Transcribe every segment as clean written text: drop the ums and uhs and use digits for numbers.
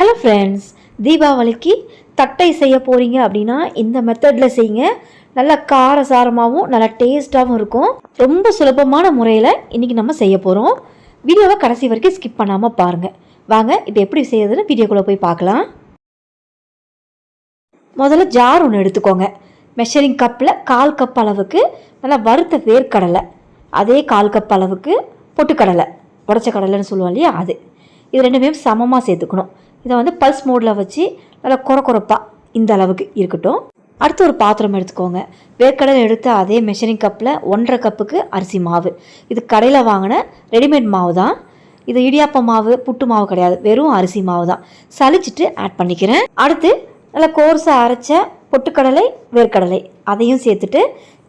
Hello friends, தீபாவளிக்கு தட்டை செய்ய போகிறீங்க அப்படின்னா இந்த மெத்தடில் செய்யுங்க. நல்லா காரசாரமாகவும் நல்லா டேஸ்ட்டாகவும் இருக்கும். ரொம்ப சுலபமான முறையில் இன்றைக்கி நம்ம செய்ய போகிறோம். வீடியோவை கடைசி வரைக்கும் ஸ்கிப் பண்ணாமல் பாருங்கள். வாங்க இப்போ எப்படி செய்யறதுன்னு வீடியோக்குள்ளே போய் பார்க்கலாம். முதல்ல ஜார் ஒன்று எடுத்துக்கோங்க. மெஷரிங் கப்பில் 1/4 கப் அளவுக்கு நல்லா வறுத்த வேர்க்கடலை, அதே 1/4 கப் அளவுக்கு பொட்டுக்கடலை, உடச்ச கடலைன்னு சொல்லுவோம் இல்லையா, அது இது ரெண்டுமே சமமாக சேர்த்துக்கணும். இதை வந்து பல்ஸ் மோடில் வச்சு நல்லா குறப்பாக இந்த அளவுக்கு இருக்கட்டும். அடுத்து ஒரு பாத்திரம் எடுத்துக்கோங்க. வேர்க்கடலை எடுத்து அதே மெஷரிங் கப்பில் 1/2 கப்புக்கு அரிசி மாவு. இது கடையில் வாங்கின ரெடிமேட் மாவு தான். இது இடியாப்ப மாவு, புட்டு மாவு கிடையாது, வெறும் அரிசி மாவு தான். சலிச்சிட்டு ஆட் பண்ணிக்கிறேன். அடுத்து நல்லா கோர்ஸாக அரைச்ச பொட்டுக்கடலை, வேர்க்கடலை அதையும் சேர்த்துட்டு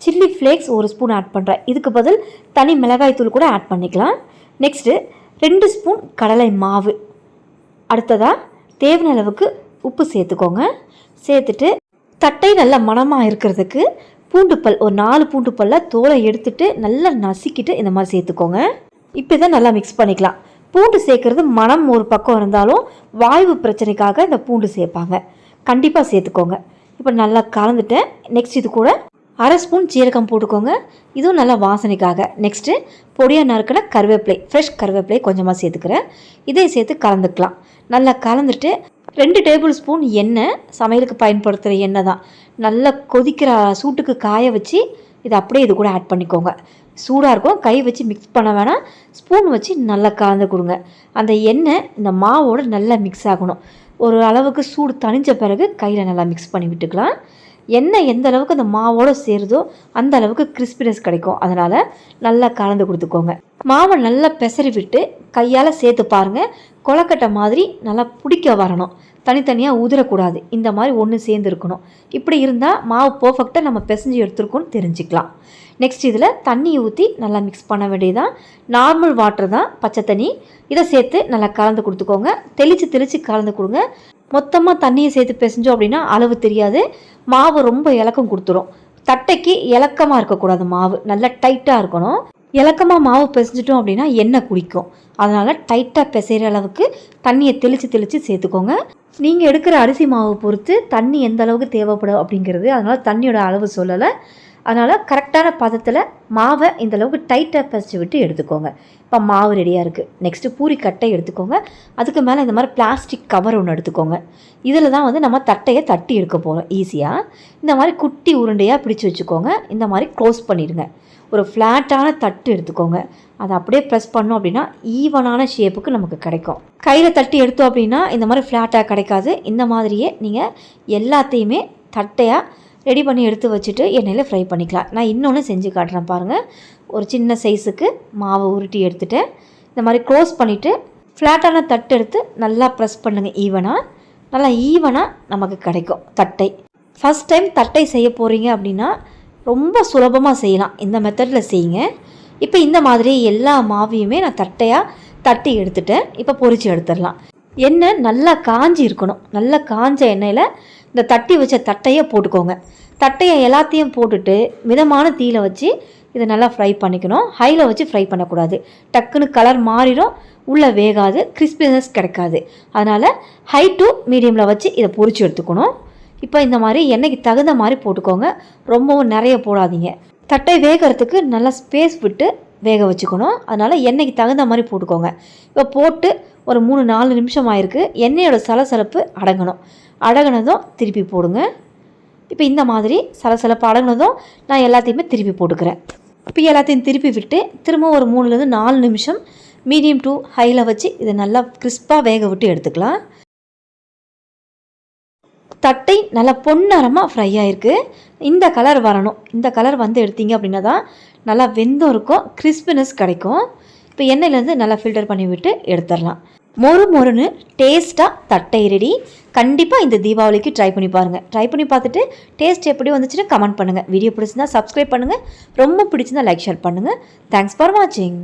சில்லி ஃப்ளேக்ஸ் 1 ஸ்பூன் ஆட் பண்ணுறேன். இதுக்கு பதில் தனி மிளகாய் தூள் கூட ஆட் பண்ணிக்கலாம். நெக்ஸ்ட்டு 2 ஸ்பூன் கடலை மாவு. அடுத்ததாக தேவையான அளவுக்கு உப்பு சேர்த்துக்கோங்க. சேர்த்துட்டு தட்டை நல்ல மணமாக இருக்கிறதுக்கு பூண்டுப்பல் ஒரு 4 பூண்டுப்பல்ல தோலை எடுத்துட்டு நல்லா நசுக்கிட்டு இந்த மாதிரி சேர்த்துக்கோங்க. இப்போ தான் நல்லா மிக்ஸ் பண்ணிக்கலாம். பூண்டு சேர்க்குறது மனம் ஒரு பக்கம் இருந்தாலும் வாய்வு பிரச்சனைக்காக இந்த பூண்டு சேர்ப்பாங்க, கண்டிப்பாக சேர்த்துக்கோங்க. இப்போ நல்லா கலந்துட்டேன். நெக்ஸ்ட் இது கூட 1/2 ஸ்பூன் ஜீரகம் போட்டுக்கோங்க, இதுவும் நல்லா வாசனைக்காக. நெக்ஸ்ட்டு பொடியாக நறுக்கின கருவேப்பிலை, ஃப்ரெஷ் கருவேப்பிலை கொஞ்சமாக சேர்த்துக்கிறேன். இதை சேர்த்து கலந்துக்கலாம். நல்லா கலந்துட்டு 2 டேபிள் ஸ்பூன் எண்ணெய், சமையலுக்கு பயன்படுத்துகிற எண்ணெய் தான், நல்லா கொதிக்கிற சூட்டுக்கு காய வச்சு இதை அப்படியே இது கூட ஆட் பண்ணிக்கோங்க. சூடாக இருக்கும், கை வச்சு மிக்ஸ் பண்ண வேணாம், ஸ்பூன் வச்சு நல்லா கலந்து கொடுங்க. அந்த எண்ணெய் இந்த மாவோடு நல்லா மிக்ஸ் ஆகணும். ஒரு அளவுக்கு சூடு தணிஞ்ச பிறகு கையில் நல்லா மிக்ஸ் பண்ணி விட்டுக்கலாம். எண்ணெய் எந்த அளவுக்கு அந்த மாவோடு சேருதோ அந்த அளவுக்கு கிறிஸ்பினஸ் கிடைக்கும். அதனால் நல்லா கலந்து கொடுத்துக்கோங்க. மாவை நல்லா பெசறி விட்டு கையால் சேர்த்து பாருங்கள். கொலக்கட்டை மாதிரி நல்லா பிடிக்க வரணும், தனித்தனியாக உதிரக்கூடாது. இந்த மாதிரி ஒன்று சேர்ந்து இருக்கணும். இப்படி இருந்தால் மாவு பர்ஃபெக்டாக நம்ம பிசைஞ்சு எடுத்துருக்கோன்னு தெரிஞ்சுக்கலாம். நெக்ஸ்ட் இதில் தண்ணி ஊற்றி நல்லா மிக்ஸ் பண்ண வேண்டியதான். நார்மல் வாட்டர் தான், பச்சை தண்ணி. இதை சேர்த்து நல்லா கலந்து கொடுத்துக்கோங்க. தெளித்து கலந்து கொடுங்க. மொத்தமாக தண்ணியை சேர்த்து பிசைஞ்சோம் அப்படின்னா அளவு தெரியாது, மாவு ரொம்ப இலக்கம் கொடுத்துரும். தட்டைக்கு இலக்கமாக இருக்கக்கூடாது, மாவு நல்லா டைட்டாக இருக்கணும். இலக்கமாக மாவு பிசைஞ்சிட்டோம் அப்படின்னா எண்ணெய் குடிக்கும். அதனால் டைட்டாக பிசைகிற அளவுக்கு தண்ணியை தெளித்து சேர்த்துக்கோங்க. நீங்கள் எடுக்கிற அரிசி மாவு பொறுத்து தண்ணி எந்த அளவுக்கு தேவைப்படும் அப்படிங்கிறது, அதனால் தண்ணியோட அளவு சொல்லலை. அதனால் கரெக்டான பதத்தில் மாவை இந்த அளவுக்கு டைட்டாக பிசைச்சு விட்டு எடுத்துக்கோங்க. இப்போ மாவு ரெடியாக இருக்குது. நெக்ஸ்ட்டு பூரி கட்டை எடுத்துக்கோங்க. அதுக்கு மேலே இந்த மாதிரி பிளாஸ்டிக் கவர் ஒன்று எடுத்துக்கோங்க. இதில் தான் வந்து நம்ம தட்டையை தட்டி எடுக்க போகிறோம் ஈஸியாக. இந்த மாதிரி குட்டி உருண்டையாக பிடிச்சி வச்சுக்கோங்க. இந்த மாதிரி க்ளோஸ் பண்ணிடுங்க. ஒரு ஃப்ளாட்டான தட்டு எடுத்துக்கோங்க. அதை அப்படியே ப்ரெஸ் பண்ணோம் அப்படின்னா ஈவனான ஷேப்புக்கு நமக்கு கிடைக்கும். கையில் தட்டி எடுத்தோம் அப்படின்னா இந்த மாதிரி ஃப்ளாட்டாக கிடைக்காது. இந்த மாதிரியே நீங்கள் எல்லாத்தையுமே தட்டையாக ரெடி பண்ணி எடுத்து வச்சுட்டு எண்ணெயில் ஃப்ரை பண்ணிக்கலாம். நான் இன்னொன்று செஞ்சு காட்டுறேன் பாருங்கள். ஒரு சின்ன சைஸுக்கு மாவை உருட்டி எடுத்துகிட்டு இந்த மாதிரி க்ளோஸ் பண்ணிவிட்டு ஃப்ளாட்டான தட்டு எடுத்து நல்லா ப்ரெஸ் பண்ணுங்கள். நல்லா ஈவனாக நமக்கு கிடைக்கும் தட்டை. ஃபஸ்ட் டைம் தட்டை செய்ய போகிறீங்க அப்படின்னா ரொம்ப சுலபமாக செய்யலாம். இந்த மெத்தடில் செய்யுங்க. இப்போ இந்த மாதிரி எல்லா மாவையுமே நான் தட்டையாக தட்டி எடுத்துட்டேன். இப்போ பொரித்து எடுத்துடலாம். எண்ணெய் நல்லா காஞ்சி இருக்கணும். நல்லா காஞ்ச எண்ணெயில் இந்த தட்டி வச்ச தட்டையை போட்டுக்கோங்க. தட்டையை எல்லாத்தையும் போட்டுட்டு மிதமான தீயில வச்சு இதை நல்லா ஃப்ரை பண்ணிக்கணும். ஹையில் வச்சு ஃப்ரை பண்ணக்கூடாது, டக்குன்னு கலர் மாறிடும், உள்ளே வேகாது, கிறிஸ்பினஸ் கிடைக்காது. அதனால் ஹை டு மீடியமில் வச்சு இதை பொரித்து எடுத்துக்கணும். இப்போ இந்த மாதிரி எண்ணெய்க்கு தகுந்த மாதிரி போட்டுக்கோங்க, ரொம்பவும் நிறைய போடாதீங்க. தட்டை வேகிறதுக்கு நல்லா ஸ்பேஸ் விட்டு வேக வச்சுக்கணும். அதனால் எண்ணெய்க்கு தகுந்த மாதிரி போட்டுக்கோங்க. இப்போ போட்டு ஒரு 3-4 நிமிஷம் ஆயிருக்கு. எண்ணெயோட சலசலப்பு அடங்கினதும் திருப்பி போடுங்க. இப்போ இந்த மாதிரி சலசலப்பு அடங்கினதும் நான் எல்லாத்தையுமே திருப்பி போட்டுக்கிறேன். இப்போ எல்லாத்தையும் திருப்பி விட்டு திரும்ப ஒரு 3-4 நிமிஷம் மீடியம் டு ஹையில் வச்சு இதை நல்லா கிறிஸ்பாக வேக விட்டு எடுத்துக்கலாம். தட்டை நல்லா பொன்னரமாக ஃப்ரை ஆகிருக்கு. இந்த கலர் வரணும். இந்த கலர் வந்து எடுத்தீங்க அப்படின்னா தான் நல்லா வெந்தும் இருக்கும், கிறிஸ்பினஸ் கிடைக்கும். இப்போ எண்ணெயிலேருந்து நல்லா ஃபில்டர் பண்ணி விட்டு எடுத்துடலாம். மொறுன்னு டேஸ்ட்டாக தட்டை ரெடி. கண்டிப்பாக இந்த தீபாவளிக்கு ட்ரை பண்ணி பாருங்கள். ட்ரை பண்ணி பார்த்துட்டு டேஸ்ட் எப்படி வந்துச்சுன்னு கமெண்ட் பண்ணுங்கள். வீடியோ பிடிச்சிருந்தா சப்ஸ்கிரைப் பண்ணுங்கள். ரொம்ப பிடிச்சிருந்தா லைக் ஷேர் பண்ணுங்கள். தேங்க்ஸ் ஃபார் வாட்சிங்.